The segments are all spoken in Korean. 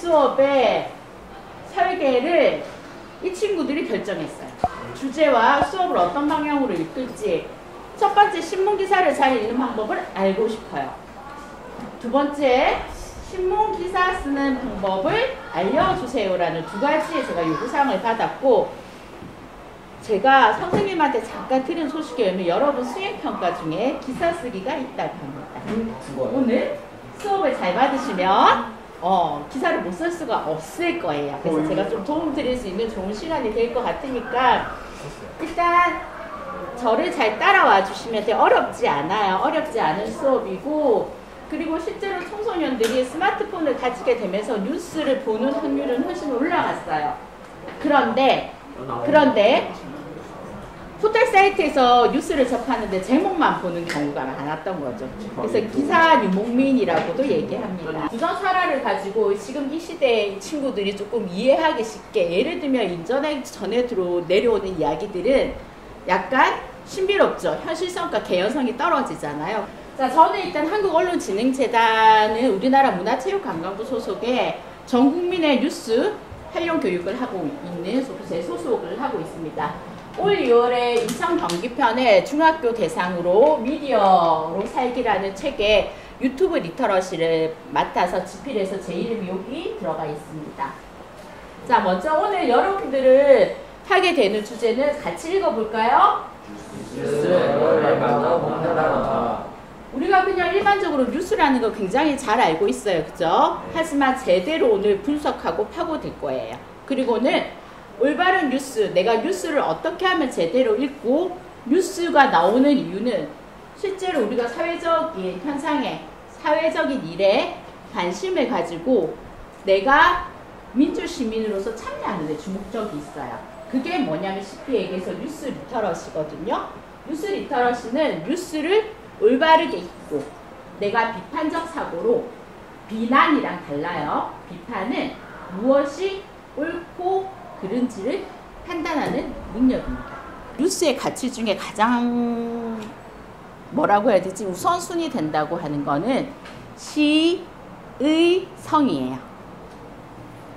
수업의 설계를 이 친구들이 결정했어요. 주제와 수업을 어떤 방향으로 이끌지. 첫 번째, 신문기사를 잘 읽는 방법을 알고 싶어요. 두 번째, 신문기사 쓰는 방법을 알려주세요라는 두 가지의 제가 요구사항을 받았고, 제가 선생님한테 잠깐 들은 소식에 의하면 여러분 수행평가 중에 기사 쓰기가 있다고 합니다. 오늘 수업을 잘 받으시면 기사를 못 쓸 수가 없을 거예요. 그래서 제가 좀 도움 드릴 수 있는 좋은 시간이 될 것 같으니까 일단 저를 잘 따라와 주시면 돼요. 어렵지 않아요. 어렵지 않은 수업이고, 그리고 실제로 청소년들이 스마트폰을 가지게 되면서 뉴스를 보는 확률은 훨씬 올라갔어요. 그런데 포털 사이트에서 뉴스를 접하는데 제목만 보는 경우가 많았던 거죠. 그래서 기사 유목민이라고도 얘기합니다. 부정사라를 가지고 지금 이 시대의 친구들이 조금 이해하기 쉽게, 예를 들면 인터넷 전에로 내려오는 이야기들은 약간 신비롭죠. 현실성과 개연성이 떨어지잖아요. 자, 저는 일단 한국언론진흥재단은 우리나라 문화체육관광부 소속의 전 국민의 뉴스 활용 교육을 하고 있는 제 소속을 하고 있습니다. 올 2월에 인천 경기편에 중학교 대상으로 미디어로 살기라는 책에 유튜브 리터러시를 맡아서 집필해서 제 이름이 여기 들어가 있습니다. 자, 먼저 오늘 여러분들을 하게 되는 주제는 같이 읽어볼까요? 우리가 그냥 일반적으로 뉴스라는 거 굉장히 잘 알고 있어요. 그죠? 하지만 제대로 오늘 분석하고 파고들 거예요. 그리고는 올바른 뉴스, 내가 뉴스를 어떻게 하면 제대로 읽고, 뉴스가 나오는 이유는 실제로 우리가 사회적인 현상에, 사회적인 일에 관심을 가지고 내가 민주시민으로서 참여하는 데 주목적이 있어요. 그게 뭐냐면 쉽게 얘기해서 뉴스 리터러시거든요. 뉴스 리터러시는 뉴스를 올바르게 읽고, 내가 비판적 사고로, 비난이랑 달라요. 비판은 무엇이 옳고 그른지를 판단하는 능력입니다. 뉴스의 가치 중에 가장 뭐라고 해야 되지? 우선순위 된다고 하는 거는 시의 성이에요.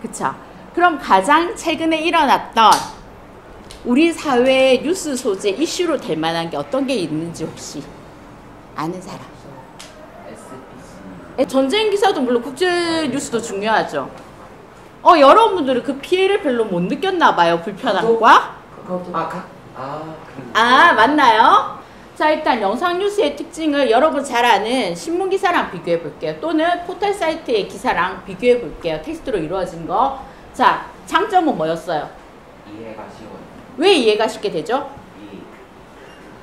그쵸? 그럼 가장 최근에 일어났던 우리 사회의 뉴스 소재 이슈로 될 만한 게 어떤 게 있는지 혹시 아는 사람? 전쟁 기사도 물론 국제 뉴스도 중요하죠. 여러분들은 그 피해를 별로 못 느꼈나 봐요. 불편한 거야? 맞나요? 자, 일단 영상 뉴스의 특징을 여러분 잘 아는 신문 기사랑 비교해 볼게요. 또는 포털 사이트의 기사랑 비교해 볼게요. 텍스트로 이루어진 거. 자, 장점은 뭐였어요? 이해가 쉬워요. 왜 이해가 쉽게 되죠? 이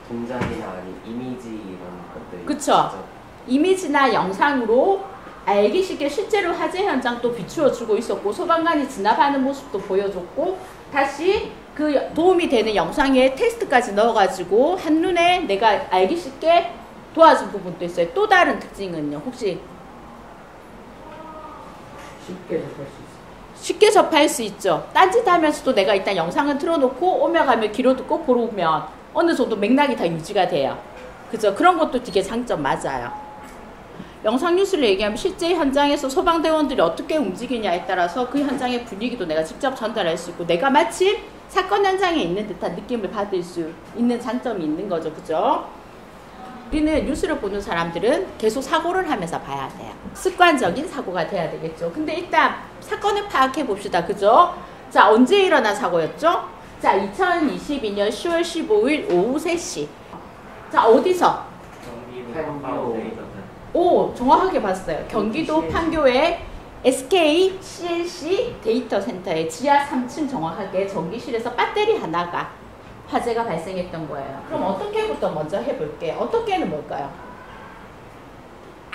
동작이나 아니 이미지 이런 것들. 그쵸? 이미지나 영상으로 알기 쉽게 실제로 화재 현장도 비추어주고 있었고, 소방관이 진압하는 모습도 보여줬고, 다시 그 도움이 되는 영상에 텍스트까지 넣어가지고 한눈에 내가 알기 쉽게 도와준 부분도 있어요. 또 다른 특징은요, 혹시? 쉽게 접할 수 있죠. 딴짓하면서도 내가 일단 영상을 틀어놓고 오며 가며 귀로 듣고 보러 오면 어느 정도 맥락이 다 유지가 돼요. 그죠? 그런 것도 되게 장점 맞아요. 영상 뉴스를 얘기하면 실제 현장에서 소방대원들이 어떻게 움직이냐에 따라서 그 현장의 분위기도 내가 직접 전달할 수 있고, 내가 마침 사건 현장에 있는 듯한 느낌을 받을 수 있는 장점이 있는 거죠. 그죠? 우리는 뉴스를 보는 사람들은 계속 사고를 하면서 봐야 돼요. 습관적인 사고가 돼야 되겠죠. 근데 일단 사건을 파악해 봅시다. 그죠? 자, 언제 일어난 사고였죠? 자, 2022년 10월 15일 오후 3시. 자, 어디서? 오, 정확하게 봤어요. 경기도 판교의 SK CNC 데이터 센터의 지하 3층 정확하게 전기실에서 배터리 하나가 화재가 발생했던 거예요. 그럼 어떻게부터 먼저 해볼게요. 어떻게는 뭘까요?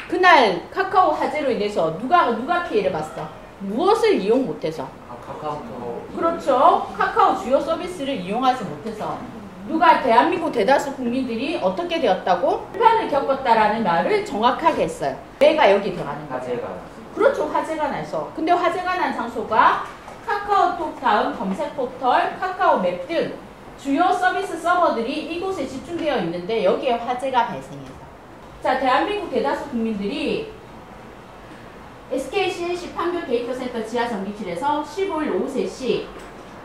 그날 카카오 화재로 인해서 누가 피해를 봤어? 무엇을 이용 못해서? 카카오톡. 그렇죠. 카카오 주요 서비스를 이용하지 못해서 누가 대한민국 대다수 국민들이 어떻게 되었다고? 불편을 겪었다라는 말을 정확하게 했어요. 왜가 여기 들어가는 거죠? 화재가. 그렇죠. 화재가 나서. 근데 화재가 난 장소가 카카오톡 다음 검색 포털, 카카오 맵 등 주요 서비스 서버들이 이곳에 집중되어 있는데 여기에 화재가 발생해서. 자, 대한민국 대다수 국민들이 SK CNC 판교 데이터 센터 컴퓨터 지하 전기실에서 15일 오후 3시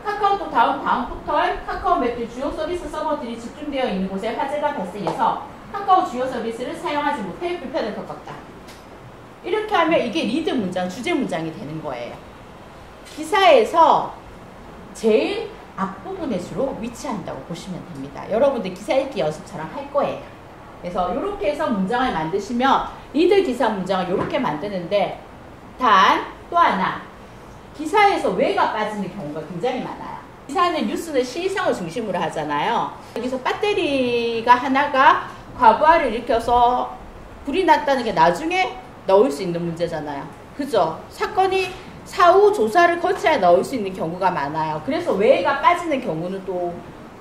카카오톡 다음 포털 카카오맵 주요 서비스 서버들이 집중되어 있는 곳에 화재가 발생해서 카카오 주요 서비스를 사용하지 못해 불편을 겪었다. 이렇게 하면 이게 리드 문장, 주제 문장이 되는 거예요. 기사에서 제일 앞부분에 주로 위치한다고 보시면 됩니다. 여러분들 기사 읽기 연습처럼 할 거예요. 그래서 이렇게 해서 문장을 만드시면 리드 기사 문장을 이렇게 만드는데 단 또 하나 기사에서 왜가 빠지는 경우가 굉장히 많아요. 기사는 뉴스는 시의성을 중심으로 하잖아요. 여기서 배터리가 하나가 과부하를 일으켜서 불이 났다는 게 나중에 넣을 수 있는 문제잖아요. 그죠? 사건이 사후 조사를 거쳐야 넣을 수 있는 경우가 많아요. 그래서 왜가 빠지는 경우는 또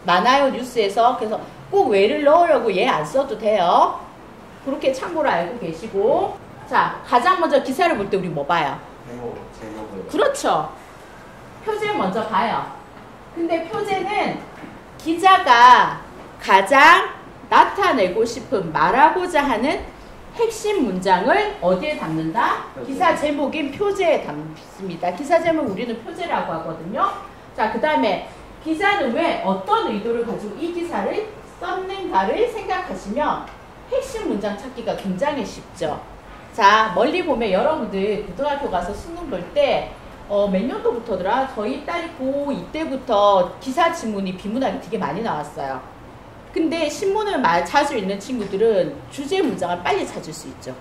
많아요, 뉴스에서. 그래서 꼭 왜를 넣으려고 얘 안 써도 돼요. 그렇게 참고로 알고 계시고. 자, 가장 먼저 기사를 볼 때 우리 뭐 봐요? 제목을. 그렇죠. 표제 먼저 봐요. 근데 표제는 기자가 가장 나타내고 싶은 말하고자 하는 핵심 문장을 어디에 담는다? 기사 제목인 표제에 담습니다. 기사 제목 우리는 표제라고 하거든요. 자, 그 다음에 기자는 왜 어떤 의도를 가지고 이 기사를 썼는가를 생각하시면 핵심 문장 찾기가 굉장히 쉽죠. 자, 멀리 보면 여러분들 고등학교 가서 수능 볼 때 몇 년도부터더라? 저희 딸이 고2 때부터 기사 지문이 비문학이 되게 많이 나왔어요. 근데 신문을 자주 읽는 친구들은 주제 문장을 빨리 찾을 수 있죠.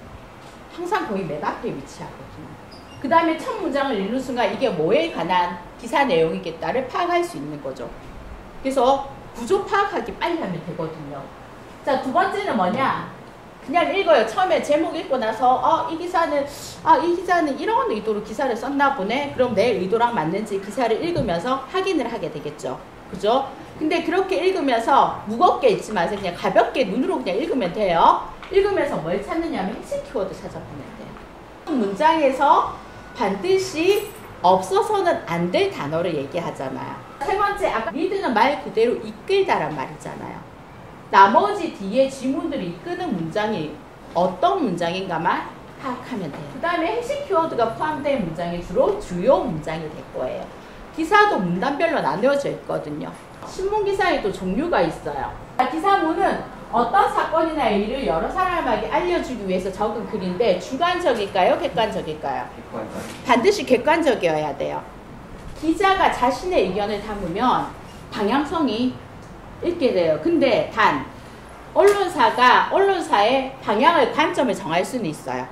항상 거의 맨 앞에 위치하거든요. 그 다음에 첫 문장을 읽는 순간 이게 뭐에 관한 기사 내용이겠다를 파악할 수 있는 거죠. 그래서 구조 파악하기 빨리 하면 되거든요. 자, 두 번째는 뭐냐? 그냥 읽어요. 처음에 제목 읽고 나서 이 기사는 이런 의도로 기사를 썼나 보네. 그럼 내 의도랑 맞는지 기사를 읽으면서 확인을 하게 되겠죠. 그죠? 근데 그렇게 읽으면서 무겁게 읽지 마세요. 그냥 가볍게 눈으로 그냥 읽으면 돼요. 읽으면서 뭘 찾느냐면 핵심 키워드 찾아보면 돼요. 문장에서 반드시 없어서는 안 될 단어를 얘기하잖아요. 세 번째, 아까 리드는 말 그대로 이끌다란 말이잖아요. 나머지 뒤에 지문들을 이끄는 문장이 어떤 문장인가만 파악하면 돼요. 그 다음에 핵심 키워드가 포함된 문장이 주로 주요 문장이 될 거예요. 기사도 문단별로 나누어져 있거든요. 신문기사에도 종류가 있어요. 기사문은 어떤 사건이나 일을 여러 사람에게 알려주기 위해서 적은 글인데 주관적일까요? 객관적일까요? 객관적. 반드시 객관적이어야 돼요. 기자가 자신의 의견을 담으면 방향성이 있게 돼요. 근데 단 언론사가 언론사의 방향을 관점을 정할 수는 있어요.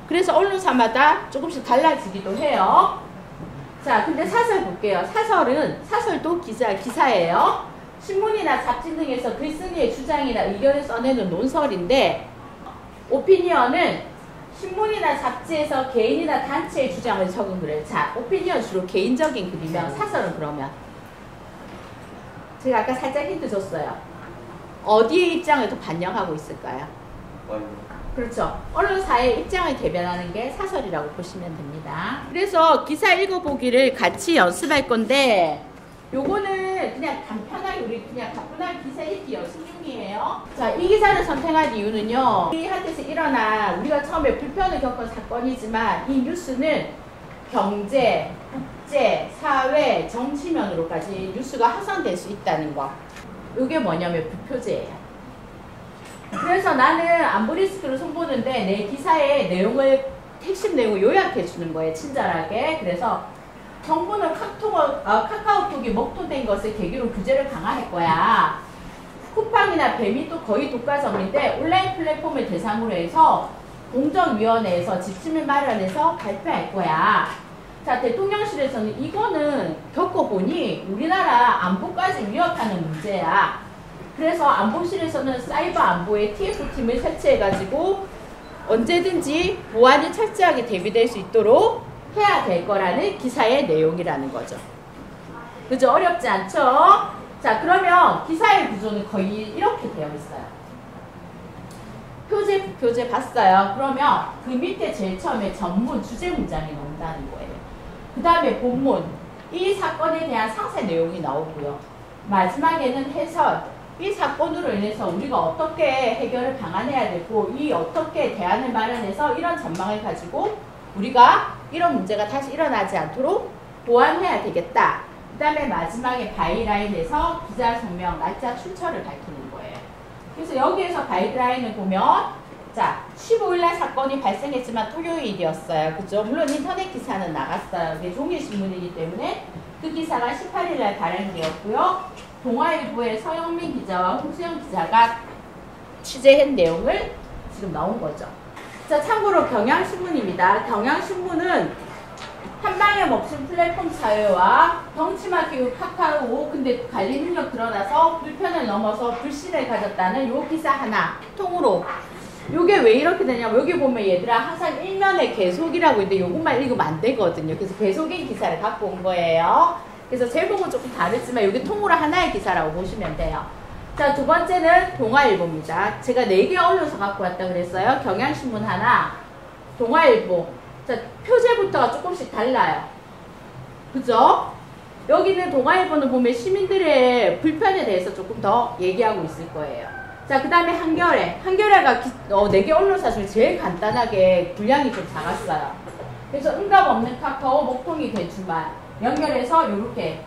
그래서 언론사마다 조금씩 달라지기도 해요. 자, 근데 사설 볼게요. 사설도 기사예요. 신문이나 잡지 등에서 글쓴이의 주장이나 의견을 써내는 논설인데, 오피니언은 신문이나 잡지에서 개인이나 단체의 주장을 적은 글을. 자, 오피니언 주로 개인적인 글이면 사설은 그러면 제가 아까 살짝 힌트 줬어요. 어디의 입장을 더 반영하고 있을까요? 그렇죠. 언론사의 입장을 대변하는 게 사설이라고 보시면 됩니다. 그래서 기사 읽어보기를 같이 연습할 건데 요거는 그냥 간편하게 우리 그냥 가뿐한 기사 읽기 연습 중이에요. 자, 이 기사를 선택한 이유는요. 우리한테서 일어난 우리가 처음에 불편을 겪은 사건이지만 이 뉴스는 경제, 국제, 사회, 정치면으로까지 뉴스가 확산될 수 있다는 거. 이게 뭐냐면 부표제예요. 그래서 나는 안보 리스크를 손보는데 내 기사의 내용을 핵심 내용을 요약해 주는 거예요. 친절하게. 그래서 정부는 카카오톡이 먹통된 것을 계기로 규제를 강화할 거야. 쿠팡이나 뱀이 거의 독과점인데 온라인 플랫폼을 대상으로 해서 공정위원회에서 지침을 마련해서 발표할 거야. 자, 대통령실에서는 이거는 겪어보니 우리나라 안보까지 위협하는 문제야. 그래서 안보실에서는 사이버 안보에 TF팀을 설치해가지고 언제든지 보안이 철저하게 대비될 수 있도록 해야 될 거라는 기사의 내용이라는 거죠. 그죠? 어렵지 않죠? 자, 그러면 기사의 구조는 거의 이렇게 되어 있어요. 표제, 부표제 봤어요. 그러면 그 밑에 제일 처음에 전문, 주제 문장이 나온다는 거예요. 그 다음에 본문, 이 사건에 대한 상세 내용이 나오고요. 마지막에는 해설, 이 사건으로 인해서 우리가 어떻게 해결을 방안해야 되고 이 어떻게 대안을 마련해서 이런 전망을 가지고 우리가 이런 문제가 다시 일어나지 않도록 보완해야 되겠다. 그 다음에 마지막에 바이라인에서 기자 성명, 날짜, 출처를 밝히는 거예요. 그래서 여기에서 바이라인을 보면 자, 15일날 사건이 발생했지만 토요일이었어요. 그죠? 물론 인터넷 기사는 나갔어요. 이게 종이신문이기 때문에 그 기사가 18일날 발행되었고요. 동아일보의 서영민 기자와 홍수영 기자가 취재한 내용을 지금 나온 거죠. 자, 참고로 경향신문입니다. 경향신문은 한방에 먹힌 플랫폼 사회와 덩치만 키운 카카오 근데 관리 능력 드러나서 불편을 넘어서 불신을 가졌다는 요 기사 하나 통으로 요게 왜 이렇게 되냐면 여기 보면 얘들아 항상 일면에 계속이라고 있는데 요것만 읽으면 안 되거든요. 그래서 계속인 기사를 갖고 온 거예요. 그래서 제목은 조금 다르지만 여기 통으로 하나의 기사라고 보시면 돼요. 자, 두 번째는 동아일보입니다. 제가 4개 올려서 갖고 왔다 그랬어요. 경향신문 하나, 동아일보. 자, 표제부터가 조금씩 달라요. 그죠? 여기는 동아일보는 보면 시민들의 불편에 대해서 조금 더 얘기하고 있을 거예요. 자, 그 다음에 한겨레. 한겨레가 4개 언론사 중에 제일 간단하게 분량이 좀 작았어요. 그래서 응답 없는 카카오, 먹통이 된 주말. 연결해서 요렇게.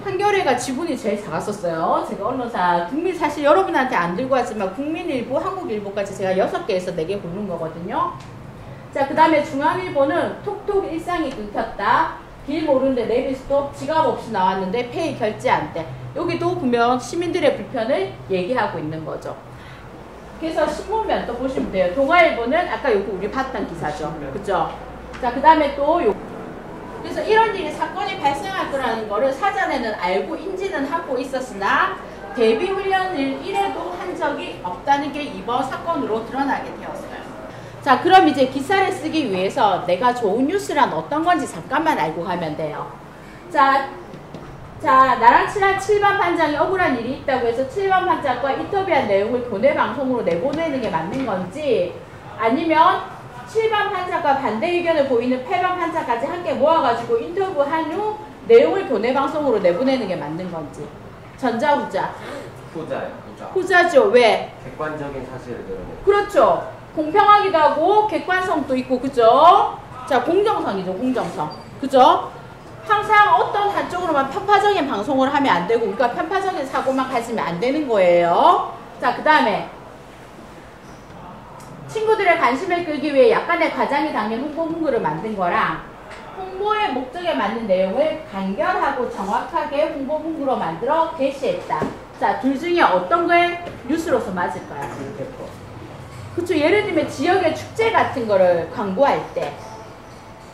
한겨레가 지분이 제일 작았었어요. 제가 언론사, 사실 여러분한테 안 들고 왔지만 국민일보, 한국일보까지 제가 6개에서 4개 고른 거거든요. 자, 그 다음에 중앙일보는 톡톡 일상이 끊겼다. 길 모르는데 내비스톱 지갑 없이 나왔는데 페이 결제 안 돼. 여기도 보면 시민들의 불편을 얘기하고 있는 거죠. 그래서 신문면 또 보시면 돼요. 동아일보는 아까 요거 우리 봤던 기사죠. 그죠? 자, 그 다음에 또 요. 그래서 이런 일이 사건이 발생할 거라는 거를 사전에는 알고 인지는 하고 있었으나 대비 훈련을 1회도 한 적이 없다는 게 이번 사건으로 드러나게 되었어요. 자, 그럼 이제 기사를 쓰기 위해서 내가 좋은 뉴스란 어떤 건지 잠깐만 알고 가면 돼요. 자, 나랑 친한 7반 판장이 억울한 일이 있다고 해서 7반 판장과 인터뷰한 내용을 교내 방송으로 내보내는 게 맞는 건지 아니면 7반 판장과 반대 의견을 보이는 8반 판장까지 함께 모아가지고 인터뷰한 후 내용을 교내 방송으로 내보내는 게 맞는 건지. 전자, 후자? 후자요. 후자죠. 왜? 객관적인 사실을 드러내는. 그렇죠. 공평하기도 하고 객관성도 있고, 그죠? 자, 공정성이죠. 공정성. 그죠? 항상 어떤 한쪽으로만 편파적인 방송을 하면 안 되고 우리가 편파적인 사고만 가지면 안 되는 거예요. 자, 그 다음에 친구들의 관심을 끌기 위해 약간의 과장이 담긴 홍보 문구를 만든 거랑 홍보의 목적에 맞는 내용을 간결하고 정확하게 홍보 문구로 만들어 게시했다. 자, 둘 중에 어떤 게 뉴스로서 맞을까요? 그쵸. 예를 들면 지역의 축제 같은 거를 광고할 때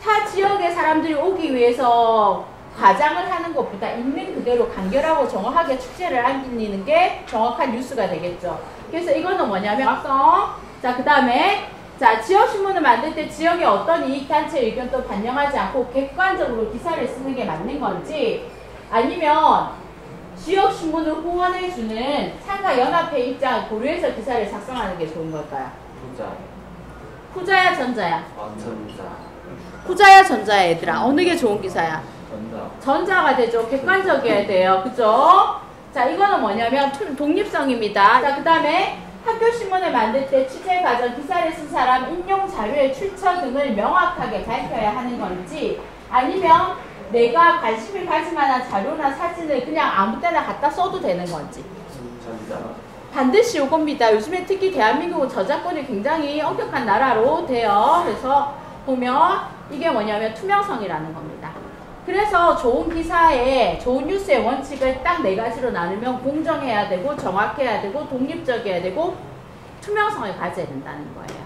타 지역의 사람들이 오기 위해서 과장을 하는 것보다 있는 그대로 간결하고 정확하게 축제를 안기는 게 정확한 뉴스가 되겠죠. 그래서 이거는 뭐냐면 정확성. 자, 그 다음에 자, 지역신문을 만들 때 지역의 어떤 이익단체 의견도 반영하지 않고 객관적으로 기사를 쓰는 게 맞는 건지 아니면 지역신문을 후원해주는 상가연합회 입장을 고려해서 기사를 작성하는 게 좋은 걸까요? 후자. 후자야, 전자야? 전자. 후자야, 전자야, 얘들아. 어느 게 좋은 기사야? 전자. 전자가 되죠. 객관적이어야 돼요. 그죠? 자, 이거는 뭐냐면 독립성입니다. 자, 그 다음에 학교신문을 만들 때 취재 과정, 기사를 쓴 사람, 인용 자료의 출처 등을 명확하게 밝혀야 하는 건지 아니면 내가 관심을 가질 만한 자료나 사진을 그냥 아무 때나 갖다 써도 되는 건지. 전자. 반드시 요겁니다. 요즘에 특히 대한민국은 저작권이 굉장히 엄격한 나라로 돼요. 그래서 보면 이게 뭐냐면 투명성이라는 겁니다. 그래서 좋은 기사에 좋은 뉴스의 원칙을 딱 4가지로 나누면 공정해야 되고 정확해야 되고 독립적이어야 되고 투명성을 가져야 된다는 거예요.